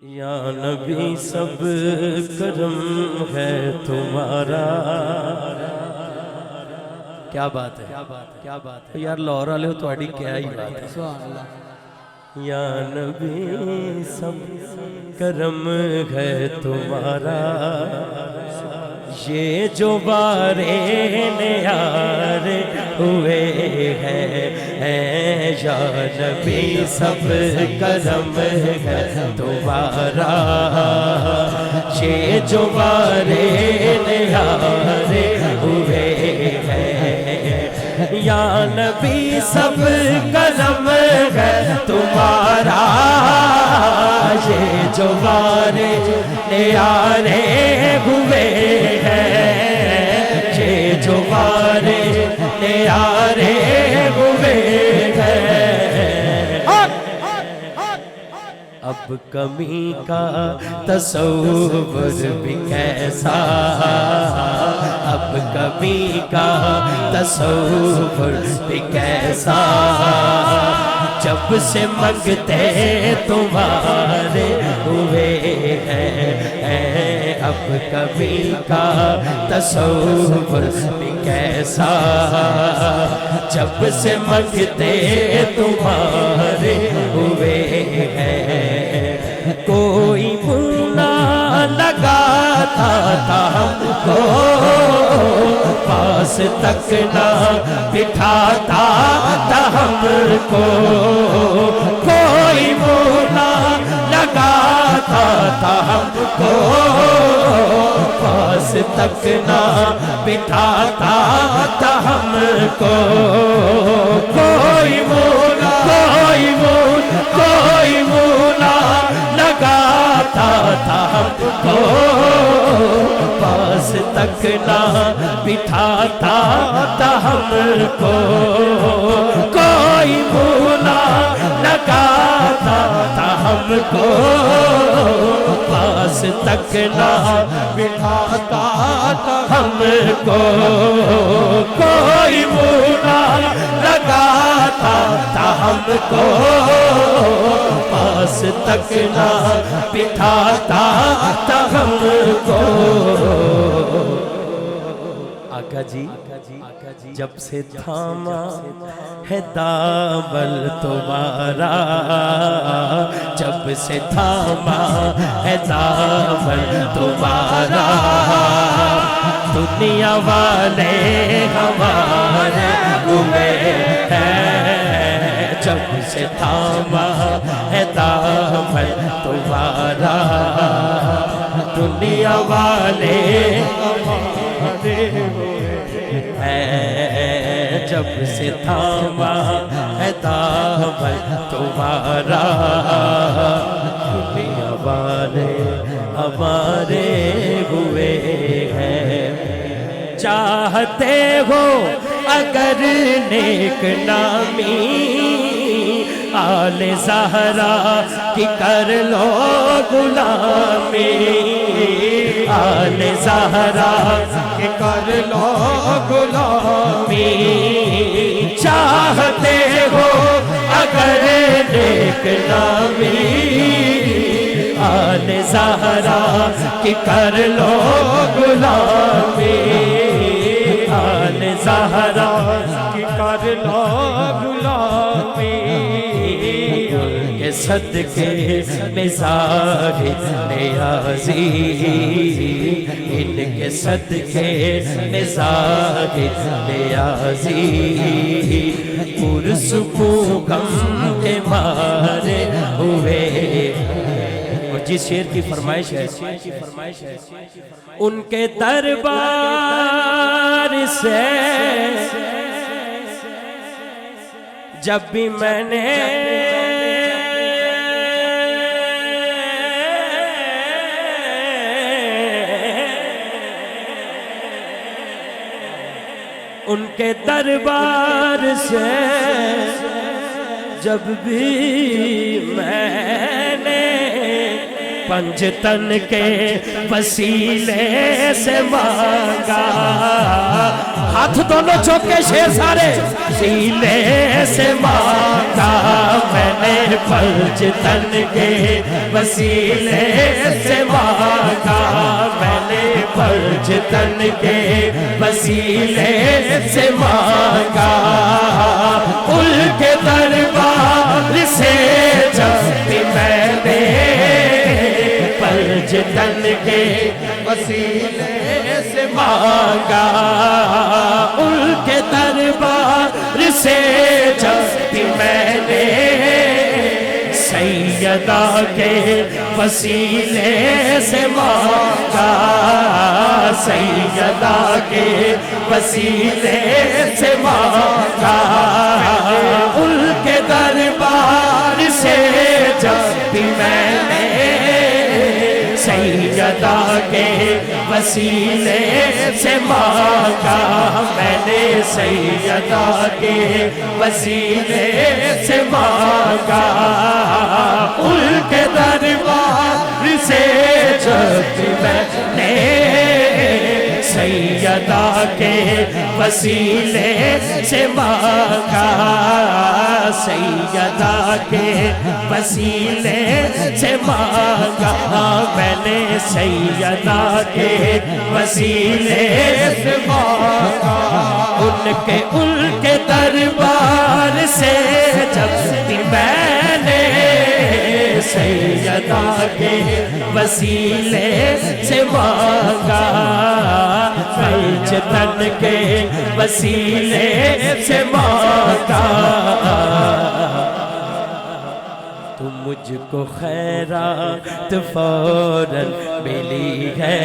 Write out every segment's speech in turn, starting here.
یا نبی سب کرم ہے تمہارا. کیا بات ہے، کیا بات ہے یار، لاہور والے تہاڈی کیا ہی بات ہے. سبحان اللہ. یا نبی سب کرم ہے تمہارا، یہ جو بارے نیار ہوئے ہیں. یا نبی سب کرم ہے تمہارا، یہ جو بارے نیار ہوئے ہیں. یا نبی سب کرم ہے تمہارا، یہ جو بارے نیارے ہوئے ہیں. یہ جو بارے نیارے ہوئے ہیں. اب کمی کا تصور بھی کیسا، اب کمی کا تصور بھی کیسا، جب سے منگتے تمہارے ہوئے ہیں. اب کمی کا تصور بھی کیسا، جب سے منگتے تمہارے ہوئے ہیں. کوئی بھولا لگاتا تھا ہم کو، پاس تک نہ بٹھاتا تھا ہم کو. کوئی بھولا لگاتا تھا ہم کو، پاس تک نہ بٹھاتا تھا ہم کو. کوئی بھولا لگاتا تھا ہم کو، پاس تک نہ بٹھاتا تھا ہم کو. کوئی بھولا لگاتا تھا ہم کو، پاس تک نہ بٹھاتا تھا ہم کو. کوئی بھولا لگاتا تھا ہم کو، پاس تک نہ بٹھاتا تھا ہم کو. آقا جی جب سے تھاما ہے دامن تمہارا، جب سے تھاما ہے دامن تمہارا، دنیا والے ہمارے ہوئے ہیں. جب سے تھاما ہے دامن تمہارا، دنیا والے ہمارے ہوئے ہیں. جب سے تھاما ہے دامن تمہارا، دنیا والے ہمارے ہوئے ہیں. چاہتے ہو اگر نیک نامی، آل زہرا کی کر لو غلامی. آل زہرا کی کر لو غلامی. چاہتے ہو اگر نیک نامی، آل زہرا کی کر لو غلامی. آل زہرا کی کر لو غلامی. کے صدقے مزاج نیازی، ان کے صدقے مزاج نیازی، پرسکون غم کے مارے ہوئے. جس شعر کی فرمائش ہے، ان کے دربار سے جب بھی میں نے ان کے دربار سے جب بھی میں نے پنج تن کے وسیلے سے مانگا ہاتھ دونوں چوکے شیر سارے وسیلے سے مانگا میں نے پنج تن کے وسیلے سے مانگا میں نے پنج تن کے وسیلے سے مانگا ان کے دربار سے جب بھی میں نے پنج تن کے وسیلے سے مانگا ان کے دربار سے جب بھی میں نے سیدہ کے وسیلے سے مانگا سیدہ کے وسیلے سے مانگا ان کے دربار سے جب بھی میں نے سیدہ کے وسیلے سے مانگا میں نے سیدہ کے وسیلے سے مانگا ان کے دربار سے جب میں نے سیدہ کے وسیلے سے مانگا سیدہ کے وسیلے سے مانگا میں نے سیدہ کے وسیلے سے مانگا ان کے دربار سے جب بھی میں نے سیدہ کے وسیلے سے مانگا پنج تن کے وسیلے سے مانگا تو مجھ کو خیرات فوراً ملی ہے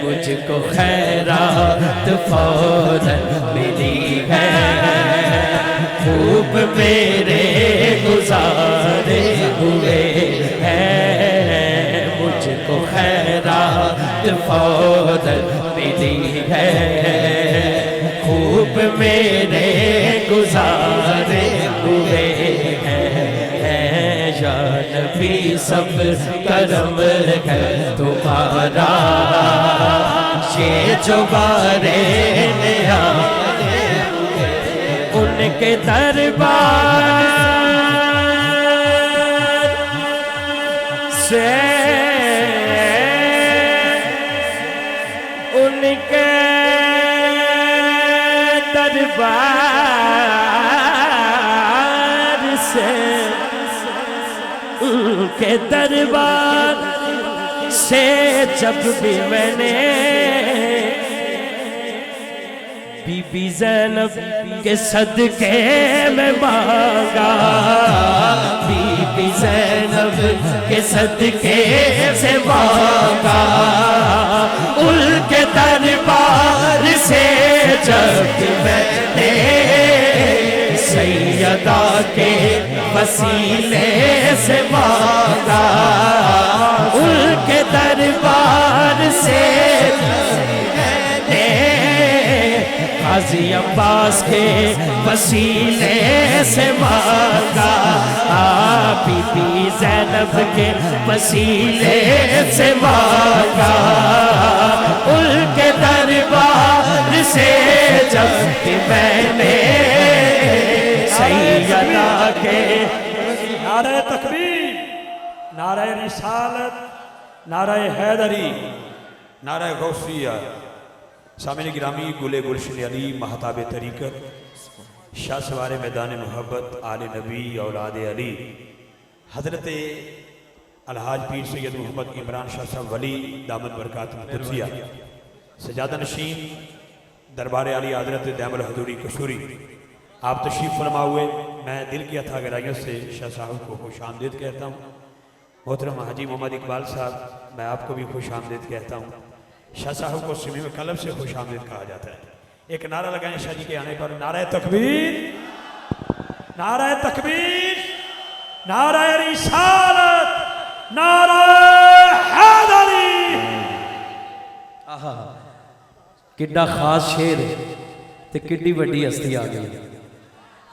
مجھ کو خیرات فوراً ملی ہے خوب میرے گزارے ہوئے ہیں مجھ کو خیرات فوراً ملی ہے خوب میرے گزارے ہوئے ہیں یا نبی سب کرم ہے تمہارا یہ جو بارے ان کے دربار سے ان کے دربار سے ان کے دربار سے جب بھی میں نے بی بی زینب کے صدقے میں مانگا بی بی زینب کے صدقے سے مانگا ان کے دربار سے جب میں نے سیدہ کے وسیلے سے مانگا ان کے دربار سے قاضی عباس کے وسیلے سے مانگا بی بی زینب کے وسیلے سے مانگا ان کے دربار سے جب کہ میں نے سیدہ کے نعرہ تکبیر نعرہ رسالت نعرہ حیدری نعرہ غوثیہ سامعین گرامی گلے گلشن علی مہتاب طریقت شاہ سوار میدان محبت آل نبی اولاد علی حضرت الحاج پیر سید محمد عمران شاہ صاحب ولی دامت برکات قدسیہ سجادہ نشین دربار علی حضرت دیم الحضوری قصوری آپ تشریف فرما ہوئے میں دل کی اتھا گہرائیوں سے شاہ صاحب کو خوش آمدید کہتا ہوں محترم حاجی محمد اقبال صاحب میں آپ کو بھی خوش آمدید کہتا ہوں شاہ صاحب کو سمیع قلب سے خوش آمدید کہا جاتا ہے ایک نعرہ لگائیں شاہ جی کے آنے پر نعرہ تکبیر نعرہ تکبیر نعرہ رسالت نعرہ حیدری کڈا خاص شیر تے کڈی وڈی ہستی آ گئی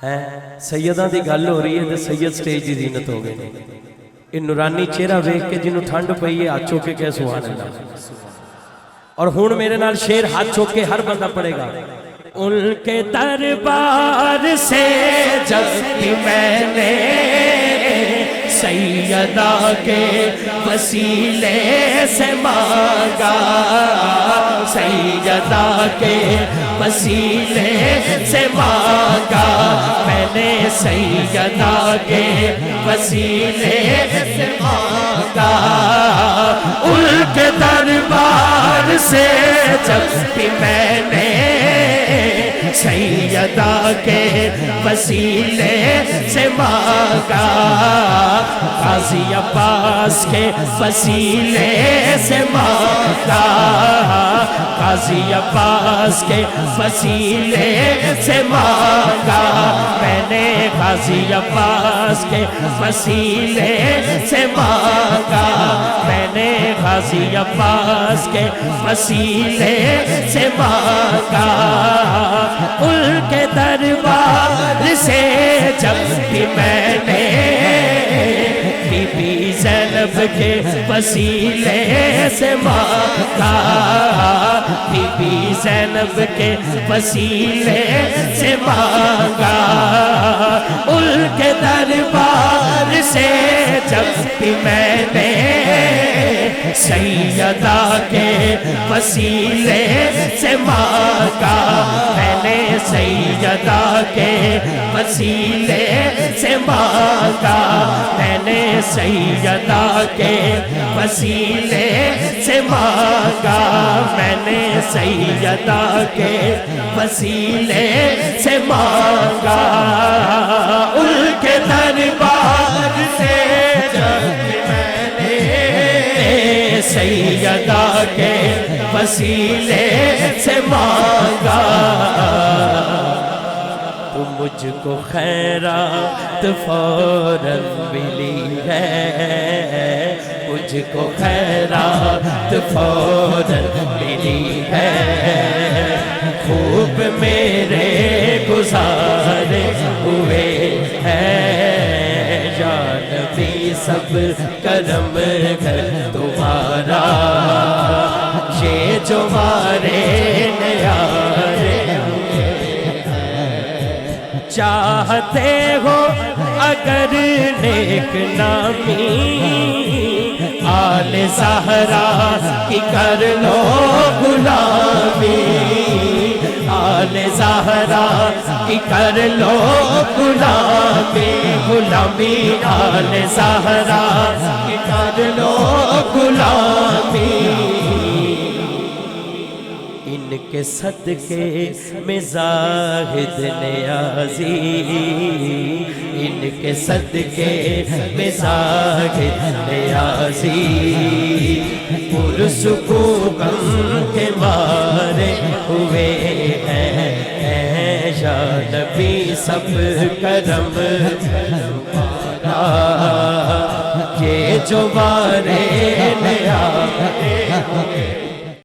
ہے سیدہ دی گل ہو رہی ہے تے سید سٹیج دی زینت ہو گئی یہ نورانی چہرہ ویکھ کے جنہوں ٹھنڈ پئی ہے ہاتھ چوک کے کہہ سبحان اللہ. اور ہون میرے نال شیر ہاتھ چوک کے ہر بندہ پڑھے گا. ان کے دربار سے جب بھی میں نے سیدہ کے وسیلے سے مانگا، سیدہ کے وسیلے سے مانگا، میں نے سیدہ کے وسیلے سے مانگا. ان کے دربار سے جب بھی میں نے سیدہ کے وسیلے سے مانگا، قاضی عباس کے وسیلے سے مانگا، قاضی عباس کے وسیلے سے مانگا، میں نے قاضی عباس کے وسیلے سے مانگا، میں نے قاضی عباس کے وسیلے سے مانگا. ان کے دربار سے جب بھی میں نے بی بی زینب کے وسیلے سے مانگا، بی بی زینب کے وسیلے سے مانگا. ان کے دربار سے جب بھی میں نے سیدہ کے وسیلے سے مانگا، میں نے سیدہ کے وسیلے سے مانگا، میں نے سیدہ کے وسیلے سے مانگا، میں نے سیدہ کے وسیلے سے مانگا. ان کے دربار سے جب میں نے سیدہ کے وسیلے سے مانگا. تو مجھ کو خیرات فوراً ملی ہے، مجھ کو خیرات فوراً ملی ہے، خوب میرے گزارے ہوئے ہیں، یا نبی سب کرم ہے تمہارا، یہ جو مارے نیارے چاہتے ہو اگر نیک نامی، آل زہرا کی کر لو غلامی، آل زہرا کی کر لو غلامی، غلامی آل زہرا کی کر لو غلامی. ان کے صدقے میں زاہد نیازی، ان کے صدقے میں زاہد نیازی، پرسکون غم کے مارے ہوئے ہیں، یا نبی سب کرم تمہارا، یہ جو مارے